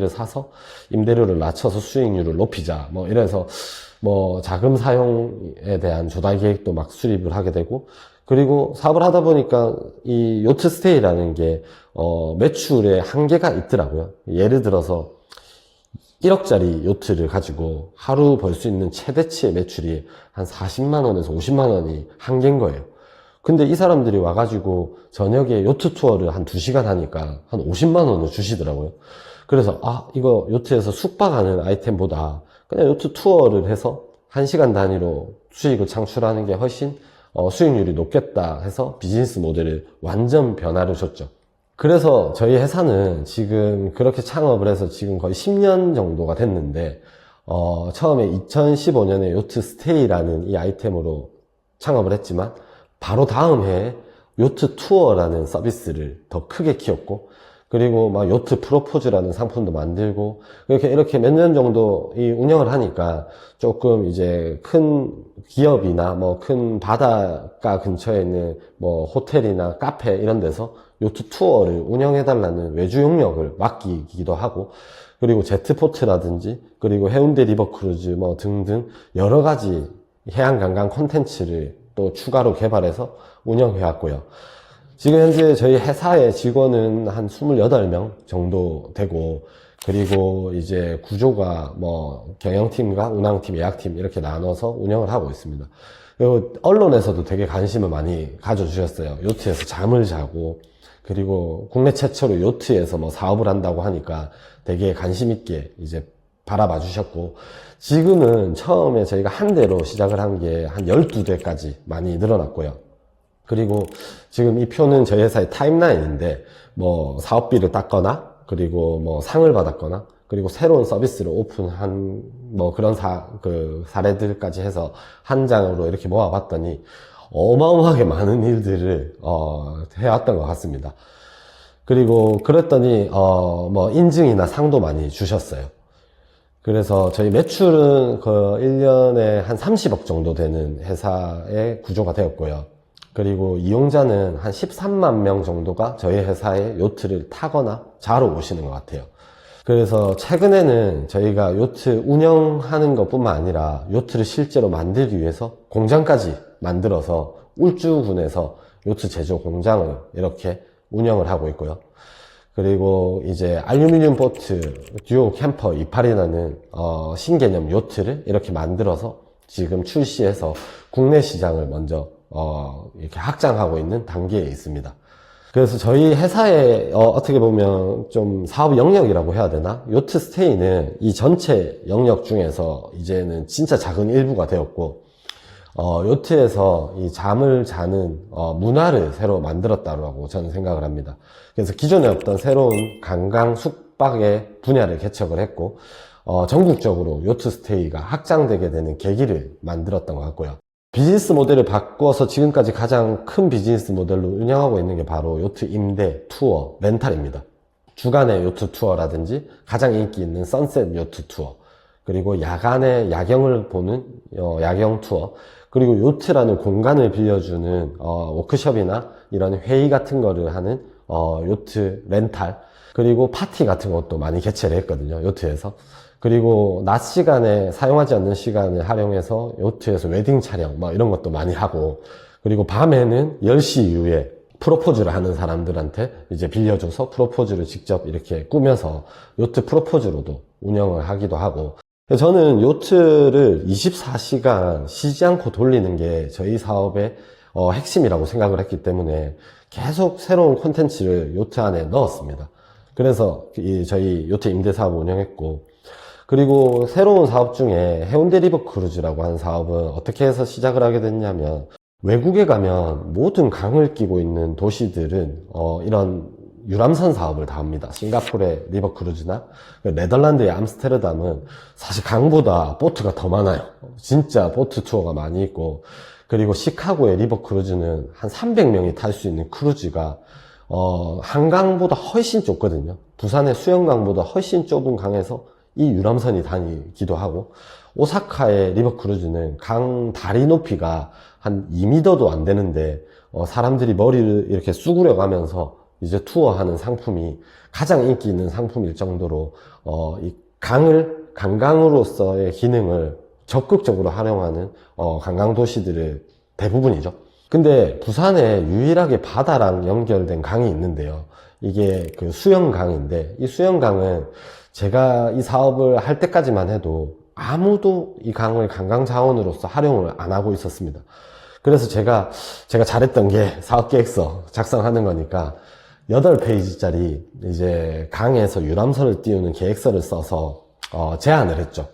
를 사서 임대료를 낮춰서 수익률을 높이자 뭐 이래서 뭐 자금 사용에 대한 조달 계획도 막 수립을 하게 되고, 그리고 사업을 하다 보니까 이 요트 스테이라는 게 매출에 한계가 있더라고요. 예를 들어서 1억짜리 요트를 가지고 하루 벌 수 있는 최대치의 매출이 한 40만 원에서 50만 원이 한계인 거예요. 근데 이 사람들이 와가지고 저녁에 요트 투어를 한 2시간 하니까 한 50만 원을 주시더라고요. 그래서 이거 요트에서 숙박하는 아이템보다 그냥 요트 투어를 해서 1시간 단위로 수익을 창출하는 게 훨씬 수익률이 높겠다 해서 비즈니스 모델을 완전 변화를 줬죠. 그래서 저희 회사는 지금 그렇게 창업을 해서 지금 거의 10년 정도가 됐는데, 처음에 2015년에 요트 스테이라는 이 아이템으로 창업을 했지만 바로 다음 해에 요트 투어라는 서비스를 더 크게 키웠고, 그리고 막 요트 프로포즈라는 상품도 만들고, 이렇게 몇 년 정도 이 운영을 하니까 조금 이제 큰 기업이나 뭐 큰 바닷가 근처에 있는 뭐 호텔이나 카페 이런 데서 요트 투어를 운영해달라는 외주 용역을 맡기기도 하고, 그리고 제트포트라든지 그리고 해운대 리버크루즈 뭐 등등 여러 가지 해양 관광 콘텐츠를 또 추가로 개발해서 운영해 왔고요. 지금 현재 저희 회사의 직원은 한 28명 정도 되고, 그리고 이제 구조가 뭐 경영팀과 운항팀, 예약팀 이렇게 나눠서 운영을 하고 있습니다. 그리고 언론에서도 되게 관심을 많이 가져주셨어요. 요트에서 잠을 자고, 그리고 국내 최초로 요트에서 뭐 사업을 한다고 하니까 되게 관심 있게 이제 바라봐 주셨고, 지금은 처음에 저희가 한 대로 시작을 한 게 한 12대까지 많이 늘어났고요. 그리고 지금 이 표는 저희 회사의 타임라인인데, 뭐 사업비를 땄거나 그리고 뭐 상을 받았거나 그리고 새로운 서비스를 오픈한 뭐 그런 사례들까지 해서 한 장으로 이렇게 모아봤더니 어마어마하게 많은 일들을 해왔던 것 같습니다. 그리고 그랬더니 뭐 인증이나 상도 많이 주셨어요. 그래서 저희 매출은 그 1년에 한 30억 정도 되는 회사의 구조가 되었고요. 그리고 이용자는 한 13만 명 정도가 저희 회사에 요트를 타거나 자러 오시는 것 같아요. 그래서 최근에는 저희가 요트 운영하는 것뿐만 아니라 요트를 실제로 만들기 위해서 공장까지 만들어서 울주군에서 요트 제조 공장을 이렇게 운영을 하고 있고요. 그리고 이제 알루미늄 보트 듀오 캠퍼 28이라는 신개념 요트를 이렇게 만들어서 지금 출시해서 국내 시장을 먼저 이렇게 확장하고 있는 단계에 있습니다. 그래서 저희 회사의 어떻게 보면 좀 사업 영역이라고 해야 되나? 요트 스테이는 이 전체 영역 중에서 이제는 진짜 작은 일부가 되었고, 요트에서 이 잠을 자는 문화를 새로 만들었다고 저는 생각을 합니다. 그래서 기존에 없던 새로운 관광 숙박의 분야를 개척을 했고, 전국적으로 요트 스테이가 확장되게 되는 계기를 만들었던 것 같고요. 비즈니스 모델을 바꿔서 지금까지 가장 큰 비즈니스 모델로 운영하고 있는 게 바로 요트 임대, 투어, 렌탈입니다. 주간의 요트 투어라든지 가장 인기 있는 선셋 요트 투어, 그리고 야간에 야경을 보는 야경 투어, 그리고 요트라는 공간을 빌려주는 워크숍이나 이런 회의 같은 거를 하는 요트 렌탈, 그리고 파티 같은 것도 많이 개최를 했거든요, 요트에서. 그리고 낮 시간에 사용하지 않는 시간을 활용해서 요트에서 웨딩 촬영 막 이런 것도 많이 하고, 그리고 밤에는 10시 이후에 프로포즈를 하는 사람들한테 이제 빌려줘서 프로포즈를 직접 이렇게 꾸며서 요트 프로포즈로도 운영을 하기도 하고, 저는 요트를 24시간 쉬지 않고 돌리는 게 저희 사업의 핵심이라고 생각을 했기 때문에 계속 새로운 콘텐츠를 요트 안에 넣었습니다. 그래서 저희 요트 임대 사업을 운영했고, 그리고 새로운 사업 중에 해운대 리버크루즈라고 하는 사업은 어떻게 해서 시작을 하게 됐냐면, 외국에 가면 모든 강을 끼고 있는 도시들은 이런 유람선 사업을 다 합니다. 싱가포르의 리버크루즈나 네덜란드의 암스테르담은 사실 강보다 보트가 더 많아요. 진짜 보트 투어가 많이 있고, 그리고 시카고의 리버크루즈는 한 300명이 탈 수 있는 크루즈가 한강보다 훨씬 좁거든요. 부산의 수영강보다 훨씬 좁은 강에서 이 유람선이 다니기도 하고, 오사카의 리버크루즈는 강 다리 높이가 한 2m도 안 되는데 사람들이 머리를 이렇게 쑥으려 가면서 이제 투어하는 상품이 가장 인기 있는 상품일 정도로 이 강을 관광으로서의 기능을 적극적으로 활용하는 관광 도시들의 대부분이죠. 근데 부산에 유일하게 바다랑 연결된 강이 있는데요. 이게 그 수영강인데, 이 수영강은 제가 이 사업을 할 때까지만 해도 아무도 이 강을 관광 자원으로서 활용을 안 하고 있었습니다. 그래서 제가 잘했던 게 사업계획서 작성하는 거니까 8페이지짜리 이제 강에서 유람선을 띄우는 계획서를 써서 제안을 했죠.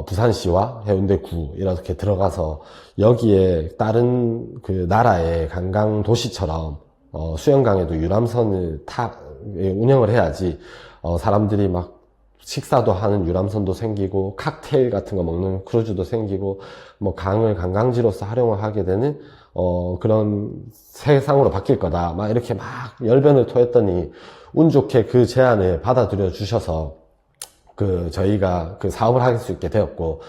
부산시와 해운대구 이렇게 들어가서 여기에 다른 그 나라의 관광 도시처럼 수영강에도 유람선을 운영을 해야지 사람들이 막 식사도 하는 유람선도 생기고 칵테일 같은 거 먹는 크루즈도 생기고 뭐 강을 관광지로서 활용을 하게 되는 그런 세상으로 바뀔 거다 막 이렇게 막 열변을 토했더니 운 좋게 그 제안을 받아들여 주셔서 저희가 그 사업을 할 수 있게 되었고,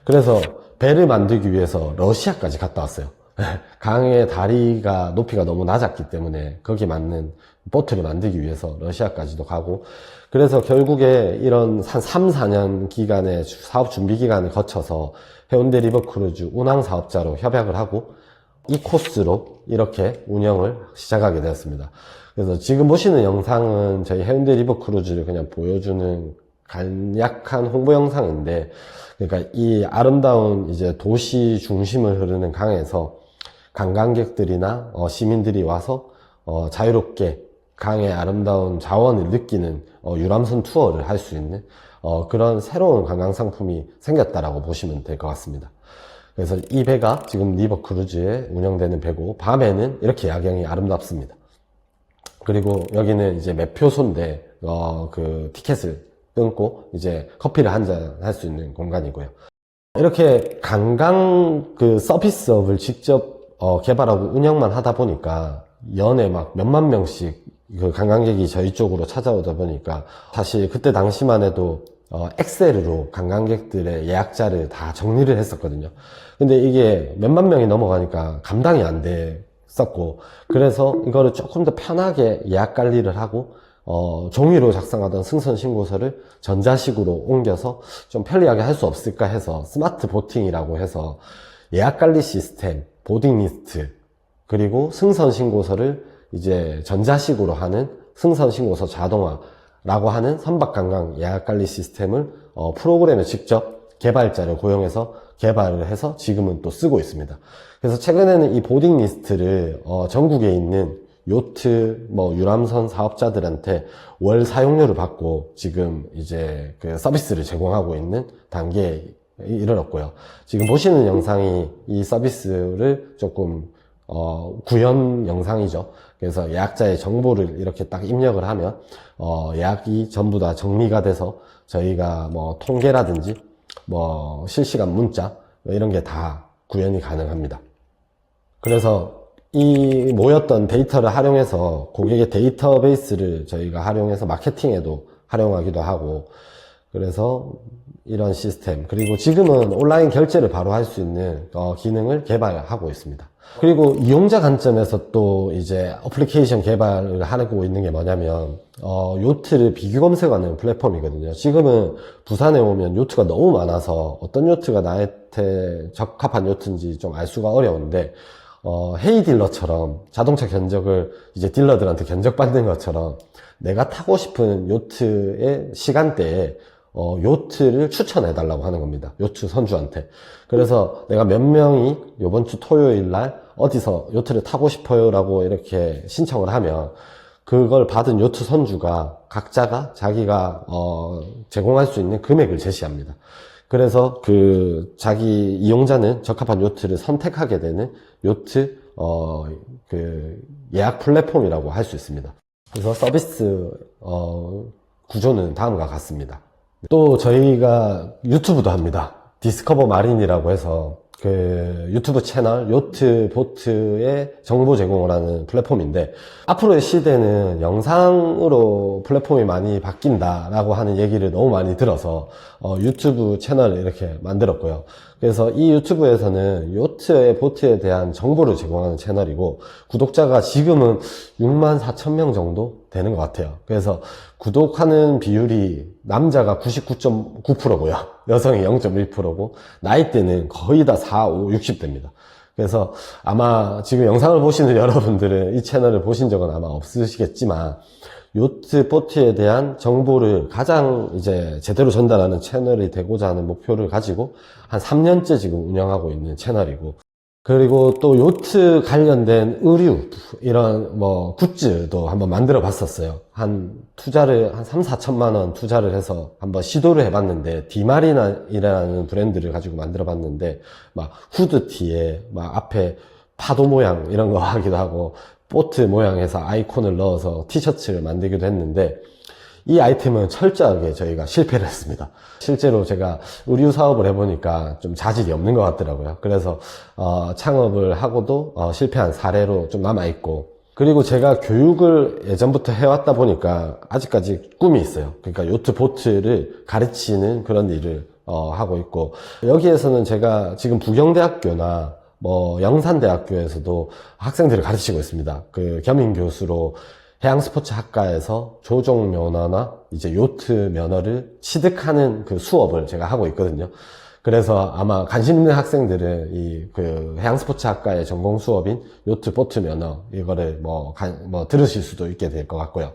그래서 배를 만들기 위해서 러시아까지 갔다 왔어요. 강의 다리가 높이가 너무 낮았기 때문에 거기에 맞는 보트를 만들기 위해서 러시아까지도 가고, 그래서 결국에 이런 한 3, 4년 기간의 사업 준비 기간을 거쳐서 해운대 리버크루즈 운항 사업자로 협약을 하고 이 코스로 이렇게 운영을 시작하게 되었습니다. 그래서 지금 보시는 영상은 저희 해운대 리버크루즈를 그냥 보여주는 간략한 홍보 영상인데, 그러니까 이 아름다운 이제 도시 중심을 흐르는 강에서 관광객들이나 시민들이 와서 자유롭게 강의 아름다운 자원을 느끼는 유람선 투어를 할 수 있는 그런 새로운 관광 상품이 생겼다라고 보시면 될 것 같습니다. 그래서 이 배가 지금 리버크루즈에 운영되는 배고, 밤에는 이렇게 야경이 아름답습니다. 그리고 여기는 이제 매표소인데 그 티켓을 끊고 이제 커피를 한 잔 할 수 있는 공간이고요. 이렇게 관광 그 서비스업을 직접 개발하고 운영만 하다 보니까 연에 막 몇만 명씩 그 관광객이 저희 쪽으로 찾아오다 보니까 사실 그때 당시만 해도 엑셀으로 관광객들의 예약자를 다 정리를 했었거든요. 근데 이게 몇만 명이 넘어가니까 감당이 안 됐었고, 그래서 이거를 조금 더 편하게 예약 관리를 하고 종이로 작성하던 승선 신고서를 전자식으로 옮겨서 좀 편리하게 할 수 없을까 해서 스마트 보팅이라고 해서 예약 관리 시스템, 보딩 리스트, 그리고 승선 신고서를 이제 전자식으로 하는 승선 신고서 자동화라고 하는 선박 관광 예약 관리 시스템을 프로그램에 직접 개발자를 고용해서 개발을 해서 지금은 또 쓰고 있습니다. 그래서 최근에는 이 보딩 리스트를 전국에 있는 요트, 유람선 사업자들한테 월 사용료를 받고 지금 이제 그 서비스를 제공하고 있는 단계에 이르렀고요. 지금 보시는 영상이 이 서비스를 조금, 구현 영상이죠. 그래서 예약자의 정보를 이렇게 딱 입력을 하면, 예약이 전부 다 정리가 돼서 저희가 통계라든지, 실시간 문자, 이런 게 다 구현이 가능합니다. 그래서 이 모였던 데이터를 활용해서 고객의 데이터베이스를 저희가 활용해서 마케팅에도 활용하기도 하고, 그래서 이런 시스템, 그리고 지금은 온라인 결제를 바로 할 수 있는 기능을 개발하고 있습니다. 그리고 이용자 관점에서 또 이제 어플리케이션 개발을 하고 있는 게 뭐냐면 요트를 비교 검색하는 플랫폼이거든요. 지금은 부산에 오면 요트가 너무 많아서 어떤 요트가 나한테 적합한 요트인지 좀 알 수가 어려운데, 헤이 딜러처럼 자동차 견적을 이제 딜러들한테 견적받는 것처럼 내가 타고 싶은 요트의 시간대에 요트를 추천해 달라고 하는 겁니다. 요트 선주한테. 그래서 내가 몇 명이 이번 주 토요일 날 어디서 요트를 타고 싶어요 라고 이렇게 신청을 하면 그걸 받은 요트 선주가 각자가 자기가 제공할 수 있는 금액을 제시합니다. 그래서 자기 이용자는 적합한 요트를 선택하게 되는 요트 예약 플랫폼이라고 할 수 있습니다. 그래서 서비스 구조는 다음과 같습니다. 또 저희가 유튜브도 합니다. 디스커버 마린이라고 해서 그 유튜브 채널 요트 보트의 정보 제공을 하는 플랫폼인데, 앞으로의 시대는 영상으로 플랫폼이 많이 바뀐다라고 하는 얘기를 너무 많이 들어서 유튜브 채널을 이렇게 만들었고요. 그래서 이 유튜브에서는 요트의 보트에 대한 정보를 제공하는 채널이고, 구독자가 지금은 64,000명 정도 되는 것 같아요. 그래서 구독하는 비율이 남자가 99.9%고요. 여성이 0.1%고, 나이대는 거의 다 4, 5, 60대입니다. 그래서 아마 지금 영상을 보시는 여러분들은 이 채널을 보신 적은 아마 없으시겠지만, 요트 보트에 대한 정보를 가장 이제 제대로 전달하는 채널이 되고자 하는 목표를 가지고 한 3년째 지금 운영하고 있는 채널이고, 그리고 또 요트 관련된 의류, 이런 뭐 굿즈도 한번 만들어 봤었어요. 투자를 한 3, 4천만 원 투자를 해서 한번 시도를 해봤는데, 디마리나이라는 브랜드를 가지고 만들어 봤는데, 막 후드티에 막 앞에 파도 모양 이런 거 하기도 하고, 보트 모양해서 아이콘을 넣어서 티셔츠를 만들기도 했는데, 이 아이템은 철저하게 저희가 실패를 했습니다. 실제로 제가 의류 사업을 해보니까 좀 자질이 없는 것 같더라고요. 그래서 창업을 하고도 실패한 사례로 좀 남아있고, 그리고 제가 교육을 예전부터 해왔다 보니까 아직까지 꿈이 있어요. 그러니까 요트 보트를 가르치는 그런 일을 하고 있고, 여기에서는 제가 지금 부경대학교나 뭐 영산대학교에서도 학생들을 가르치고 있습니다. 그 겸임 교수로 해양스포츠 학과에서 조종 면허나 이제 요트 면허를 취득하는 그 수업을 제가 하고 있거든요. 그래서 아마 관심 있는 학생들은 이 그 해양스포츠 학과의 전공 수업인 요트 보트 면허, 이거를 뭐 들으실 수도 있게 될 것 같고요.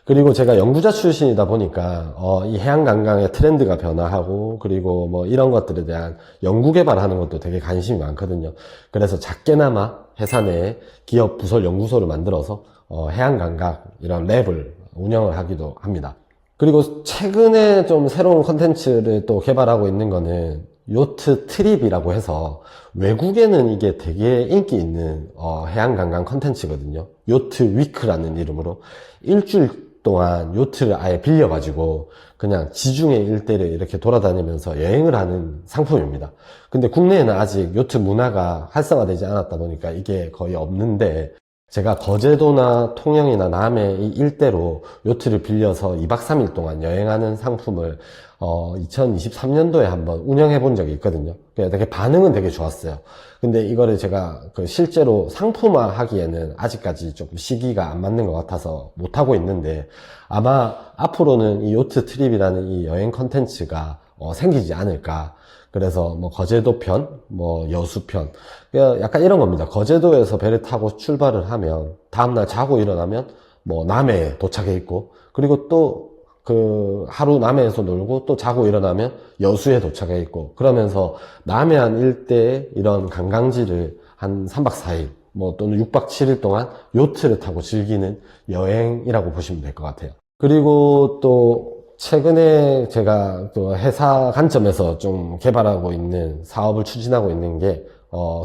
그리고 제가 연구자 출신이다 보니까 이 해양관광의 트렌드가 변화하고, 그리고 뭐 이런 것들에 대한 연구 개발하는 것도 되게 관심이 많거든요. 그래서 작게나마 회사 내에 기업 부설 연구소를 만들어서 해양관광 이런 랩을 운영을 하기도 합니다. 그리고 최근에 좀 새로운 컨텐츠를 또 개발하고 있는 거는 요트 트립이라고 해서, 외국에는 이게 되게 인기 있는 해양관광 컨텐츠거든요. 요트 위크라는 이름으로 일주일 동안 요트를 아예 빌려가지고 그냥 지중해 일대를 이렇게 돌아다니면서 여행을 하는 상품입니다. 근데 국내에는 아직 요트 문화가 활성화되지 않았다 보니까 이게 거의 없는데, 제가 거제도나 통영이나 남해 이 일대로 요트를 빌려서 2박 3일 동안 여행하는 상품을 2023년도에 한번 운영해 본 적이 있거든요. 되게 반응은 되게 좋았어요. 근데 이거를 제가 실제로 상품화 하기에는 아직까지 조금 시기가 안 맞는 것 같아서 못하고 있는데, 아마 앞으로는 이 요트 트립이라는 이 여행 컨텐츠가 생기지 않을까. 그래서 뭐 거제도 편, 뭐 여수 편, 약간 이런 겁니다. 거제도에서 배를 타고 출발을 하면 다음날 자고 일어나면 뭐 남해에 도착해 있고, 그리고 또 그 하루 남해에서 놀고 또 자고 일어나면 여수에 도착해 있고, 그러면서 남해안 일대의 이런 관광지를 한 3박 4일 뭐 또는 6박 7일 동안 요트를 타고 즐기는 여행이라고 보시면 될 것 같아요. 그리고 또 최근에 제가 또 회사 관점에서 좀 개발하고 있는 사업을 추진하고 있는 게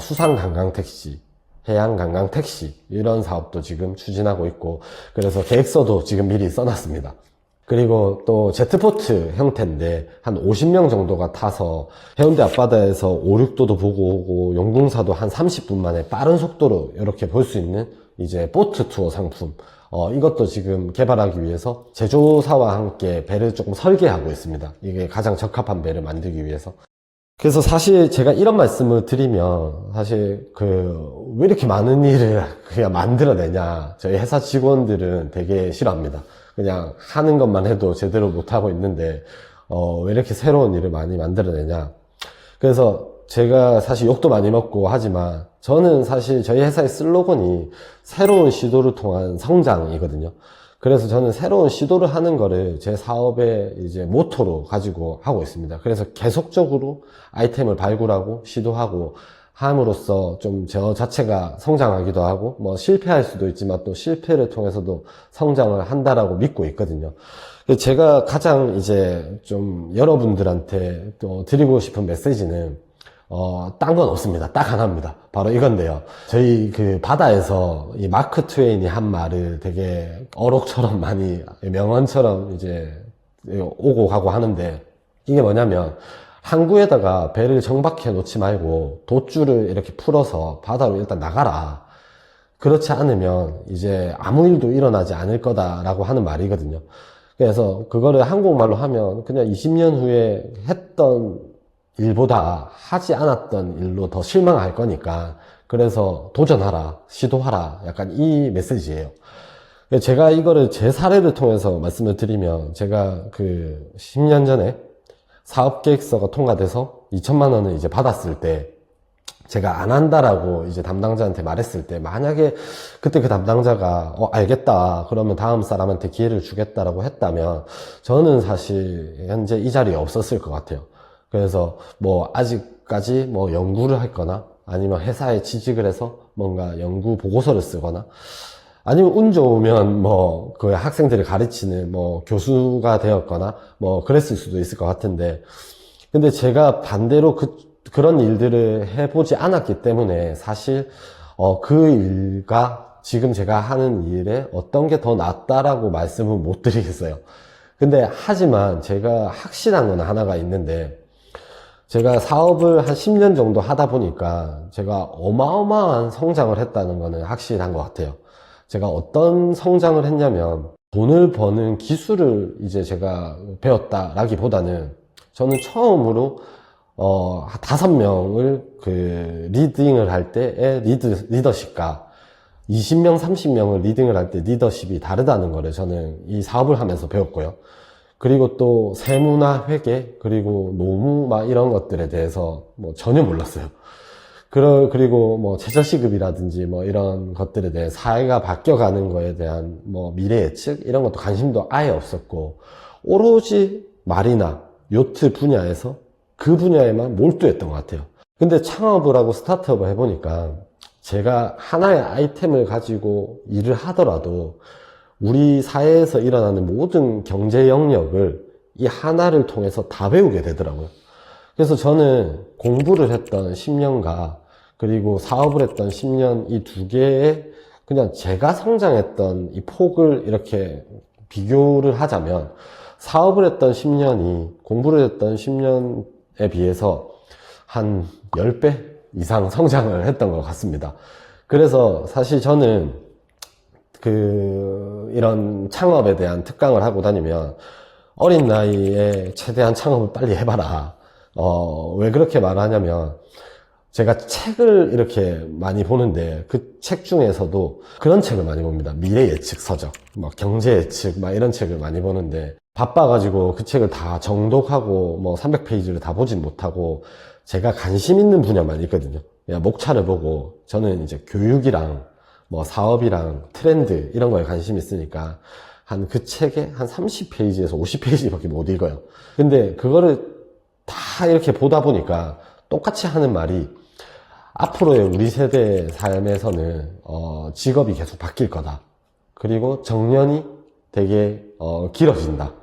수상관광택시, 해양관광택시, 이런 사업도 지금 추진하고 있고, 그래서 계획서도 지금 미리 써놨습니다. 그리고 또 제트보트 형태인데 한 50명 정도가 타서 해운대 앞바다에서 5, 6도도 보고 오고, 용궁사도 한 30분 만에 빠른 속도로 이렇게 볼 수 있는 이제 보트 투어 상품, 이것도 지금 개발하기 위해서 제조사와 함께 배를 조금 설계하고 있습니다. 이게 가장 적합한 배를 만들기 위해서. 그래서 사실 제가 이런 말씀을 드리면, 사실 왜 이렇게 많은 일을 그냥 만들어내냐, 저희 회사 직원들은 되게 싫어합니다. 그냥 하는 것만 해도 제대로 못하고 있는데 왜 이렇게 새로운 일을 많이 만들어내냐. 그래서 제가 사실 욕도 많이 먹고 하지만, 저는 사실 저희 회사의 슬로건이 새로운 시도를 통한 성장이거든요. 그래서 저는 새로운 시도를 하는 거를 제 사업의 이제 모토로 가지고 하고 있습니다. 그래서 계속적으로 아이템을 발굴하고 시도하고 함으로써 좀 저 자체가 성장하기도 하고, 뭐 실패할 수도 있지만 또 실패를 통해서도 성장을 한다라고 믿고 있거든요. 제가 가장 이제 좀 여러분들한테 또 드리고 싶은 메시지는 딴 건 없습니다. 딱 하나입니다. 바로 이건데요. 저희 그 바다에서 이 마크 트웨인이 한 말을 되게 어록처럼 많이, 명언처럼 이제 오고 가고 하는데, 이게 뭐냐면, 항구에다가 배를 정박해 놓지 말고 돛줄을 이렇게 풀어서 바다로 일단 나가라. 그렇지 않으면 이제 아무 일도 일어나지 않을 거다라고 하는 말이거든요. 그래서 그거를 한국말로 하면 그냥 20년 후에 했던 일보다 하지 않았던 일로 더 실망할 거니까, 그래서 도전하라, 시도하라, 약간 이 메시지예요. 제가 이거를 제 사례를 통해서 말씀을 드리면, 제가 그 10년 전에 사업계획서가 통과돼서 2천만 원을 이제 받았을 때, 제가 안 한다라고 이제 담당자한테 말했을 때, 만약에 그때 그 담당자가 알겠다, 그러면 다음 사람한테 기회를 주겠다라고 했다면 저는 사실 현재 이 자리에 없었을 것 같아요. 그래서 뭐 아직까지 뭐 연구를 했거나, 아니면 회사에 취직을 해서 뭔가 연구 보고서를 쓰거나, 아니면 운 좋으면 뭐 그 학생들을 가르치는 뭐 교수가 되었거나 뭐 그랬을 수도 있을 것 같은데, 근데 제가 반대로 그런 일들을 해보지 않았기 때문에 사실 그 일과 지금 제가 하는 일에 어떤 게 더 낫다라고 말씀은 못 드리겠어요. 근데 하지만 제가 확실한 건 하나가 있는데, 제가 사업을 한 10년 정도 하다 보니까 제가 어마어마한 성장을 했다는 거는 확실한 것 같아요. 제가 어떤 성장을 했냐면, 돈을 버는 기술을 이제 제가 배웠다라기보다는, 저는 처음으로 5명을 그 리딩을 할 때의 리더십과 20명, 30명을 리딩을 할 때 리더십이 다르다는 거를 저는 이 사업을 하면서 배웠고요. 그리고 또 세무나 회계, 그리고 노무 막 이런 것들에 대해서 뭐 전혀 몰랐어요. 그리고 뭐 최저시급이라든지 뭐 이런 것들에 대해 사회가 바뀌어가는 거에 대한 뭐 미래 예측 이런 것도 관심도 아예 없었고, 오로지 말이나 요트 분야에서 그 분야에만 몰두했던 것 같아요. 근데 창업을 하고 스타트업을 해보니까 제가 하나의 아이템을 가지고 일을 하더라도 우리 사회에서 일어나는 모든 경제 영역을 이 하나를 통해서 다 배우게 되더라고요. 그래서 저는 공부를 했던 10년과 그리고 사업을 했던 10년, 이 두 개의 그냥 제가 성장했던 이 폭을 이렇게 비교를 하자면, 사업을 했던 10년이 공부를 했던 10년에 비해서 한 10배 이상 성장을 했던 것 같습니다. 그래서 사실 저는 이런 창업에 대한 특강을 하고 다니면, 어린 나이에 최대한 창업을 빨리 해봐라. 왜 그렇게 말하냐면, 제가 책을 이렇게 많이 보는데 그 책 중에서도 그런 책을 많이 봅니다. 미래 예측 서적, 막 경제 예측, 막 이런 책을 많이 보는데, 바빠가지고 그 책을 다 정독하고 뭐 300페이지를 다 보진 못하고 제가 관심 있는 분야만 있거든요. 그냥 목차를 보고, 저는 이제 교육이랑 뭐 사업이랑 트렌드 이런 거에 관심이 있으니까 한 그 책에 한 30페이지에서 50페이지밖에 못 읽어요. 근데 그거를 다 이렇게 보다 보니까 똑같이 하는 말이, 앞으로의 우리 세대의 삶에서는 직업이 계속 바뀔 거다. 그리고 정년이 되게 길어진다.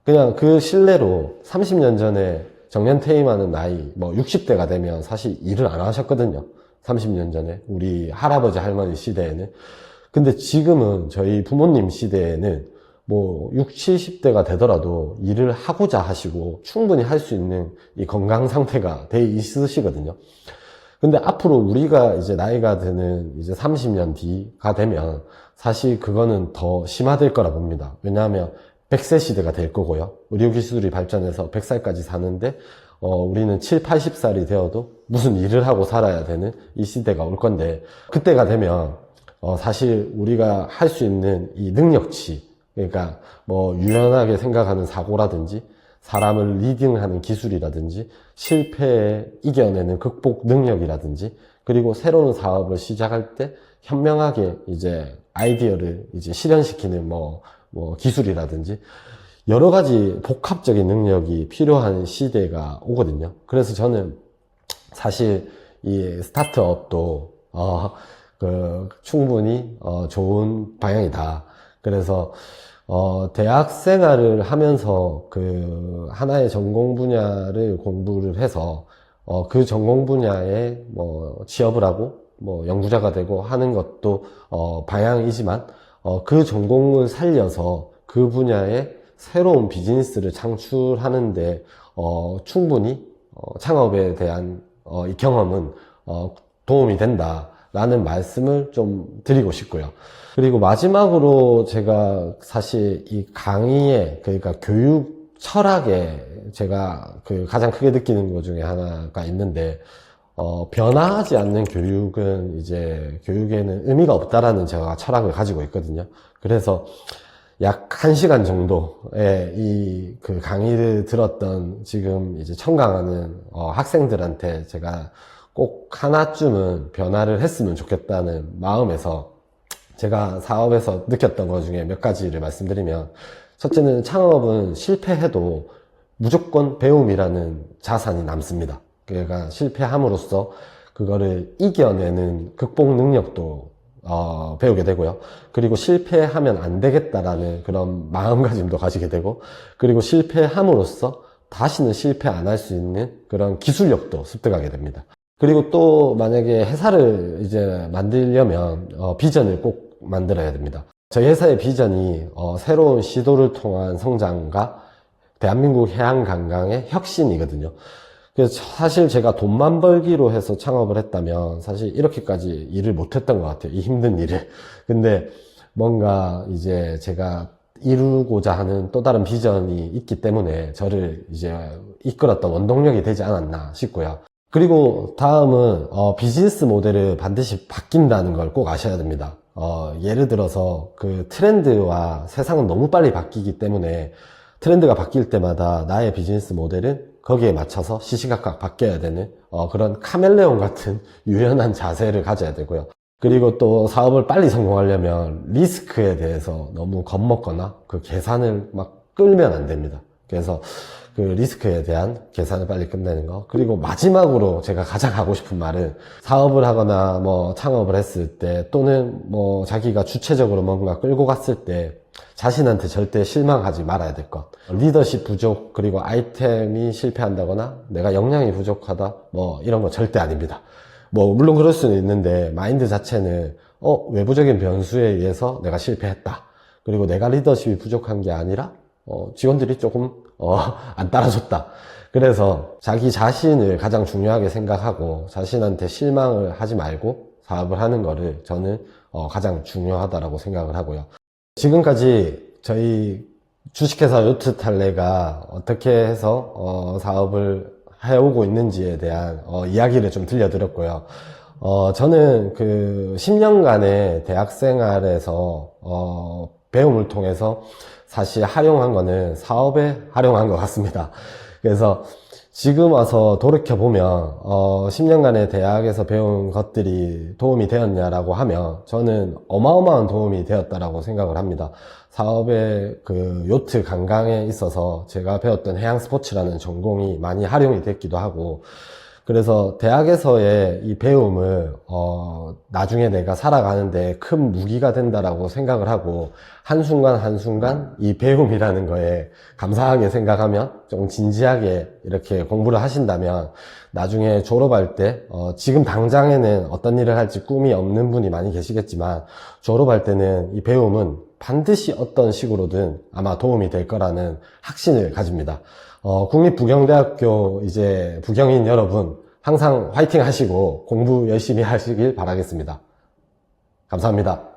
그냥 그 신뢰로 30년 전에 정년 퇴임하는 나이 뭐 60대가 되면 사실 일을 안 하셨거든요. 30년 전에 우리 할아버지 할머니 시대에는. 근데 지금은 저희 부모님 시대에는 뭐 60, 70대가 되더라도 일을 하고자 하시고 충분히 할 수 있는 이 건강 상태가 돼 있으시거든요. 근데 앞으로 우리가 이제 나이가 드는 이제 30년 뒤가 되면 사실 그거는 더 심화될 거라 봅니다. 왜냐하면 100세 시대가 될 거고요. 의료기술이 발전해서 100살까지 사는데 우리는 7, 80살이 되어도 무슨 일을 하고 살아야 되는 이 시대가 올 건데, 그때가 되면 사실 우리가 할 수 있는 이 능력치, 그러니까 뭐 유연하게 생각하는 사고라든지 사람을 리딩하는 기술이라든지 실패에 이겨내는 극복 능력이라든지, 그리고 새로운 사업을 시작할 때 현명하게 이제 아이디어를 이제 실현시키는 뭐 기술이라든지 여러 가지 복합적인 능력이 필요한 시대가 오거든요. 그래서 저는 사실 이 스타트업도 충분히 좋은 방향이다. 그래서 대학 생활을 하면서 그 하나의 전공 분야를 공부를 해서 그 전공 분야에 뭐 취업을 하고 뭐 연구자가 되고 하는 것도 방향이지만, 그 전공을 살려서 그 분야에 새로운 비즈니스를 창출하는데 충분히 창업에 대한 이 경험은 도움이 된다라는 말씀을 좀 드리고 싶고요. 그리고 마지막으로 제가 사실 이 강의에, 그러니까 교육 철학에 제가 가장 크게 느끼는 것 중에 하나가 있는데, 변화하지 않는 교육은 이제 교육에는 의미가 없다라는 제가 철학을 가지고 있거든요. 그래서 약 1시간 정도의 이 강의를 들었던 지금 이제 청강하는 학생들한테 제가 꼭 하나쯤은 변화를 했으면 좋겠다는 마음에서 제가 사업에서 느꼈던 것 중에 몇 가지를 말씀드리면, 첫째는 창업은 실패해도 무조건 배움이라는 자산이 남습니다. 그러니까 실패함으로써 그거를 이겨내는 극복 능력도 배우게 되고요. 그리고 실패하면 안 되겠다라는 그런 마음가짐도 가지게 되고, 그리고 실패함으로써 다시는 실패 안 할 수 있는 그런 기술력도 습득하게 됩니다. 그리고 또 만약에 회사를 이제 만들려면 비전을 꼭 만들어야 됩니다. 저희 회사의 비전이 새로운 시도를 통한 성장과 대한민국 해양 관광의 혁신이거든요. 그래서 사실 제가 돈만 벌기로 해서 창업을 했다면 사실 이렇게까지 일을 못했던 것 같아요. 이 힘든 일을. 근데 뭔가 이제 제가 이루고자 하는 또 다른 비전이 있기 때문에 저를 이제 이끌었던 원동력이 되지 않았나 싶고요. 그리고 다음은 비즈니스 모델을 반드시 바뀐다는 걸 꼭 아셔야 됩니다. 예를 들어서 트렌드와 세상은 너무 빨리 바뀌기 때문에 트렌드가 바뀔 때마다 나의 비즈니스 모델은 거기에 맞춰서 시시각각 바뀌어야 되는 그런 카멜레온 같은 유연한 자세를 가져야 되고요. 그리고 또 사업을 빨리 성공하려면 리스크에 대해서 너무 겁먹거나 그 계산을 막 끌면 안 됩니다. 그래서 그 리스크에 대한 계산을 빨리 끝내는 거. 그리고 마지막으로 제가 가장 하고 싶은 말은, 사업을 하거나 뭐 창업을 했을 때, 또는 뭐 자기가 주체적으로 뭔가 끌고 갔을 때 자신한테 절대 실망하지 말아야 될 것. 리더십 부족, 그리고 아이템이 실패한다거나 내가 역량이 부족하다, 뭐 이런 거 절대 아닙니다. 뭐 물론 그럴 수는 있는데, 마인드 자체는 외부적인 변수에 의해서 내가 실패했다, 그리고 내가 리더십이 부족한 게 아니라 직원들이 조금 안 따라줬다. 그래서 자기 자신을 가장 중요하게 생각하고 자신한테 실망을 하지 말고 사업을 하는 거를 저는 가장 중요하다라고 생각을 하고요. 지금까지 저희 주식회사 요트탈레가 어떻게 해서 사업을 해오고 있는지에 대한 이야기를 좀 들려드렸고요. 저는 10년간의 대학생활에서 배움을 통해서 사실 활용한 거는 사업에 활용한 것 같습니다. 그래서 지금 와서 돌이켜보면 10년간의 대학에서 배운 것들이 도움이 되었냐라고 하면 저는 어마어마한 도움이 되었다라고 생각을 합니다. 사업의 요트 관광에 있어서 제가 배웠던 해양 스포츠라는 전공이 많이 활용이 됐기도 하고, 그래서 대학에서의 이 배움을 나중에 내가 살아가는데 큰 무기가 된다라고 생각을 하고, 한순간 한순간 이 배움이라는 거에 감사하게 생각하면 좀 진지하게 이렇게 공부를 하신다면, 나중에 졸업할 때 지금 당장에는 어떤 일을 할지 꿈이 없는 분이 많이 계시겠지만, 졸업할 때는 이 배움은 반드시 어떤 식으로든 아마 도움이 될 거라는 확신을 가집니다. 국립부경대학교 이제 부경인 여러분, 항상 화이팅 하시고 공부 열심히 하시길 바라겠습니다. 감사합니다.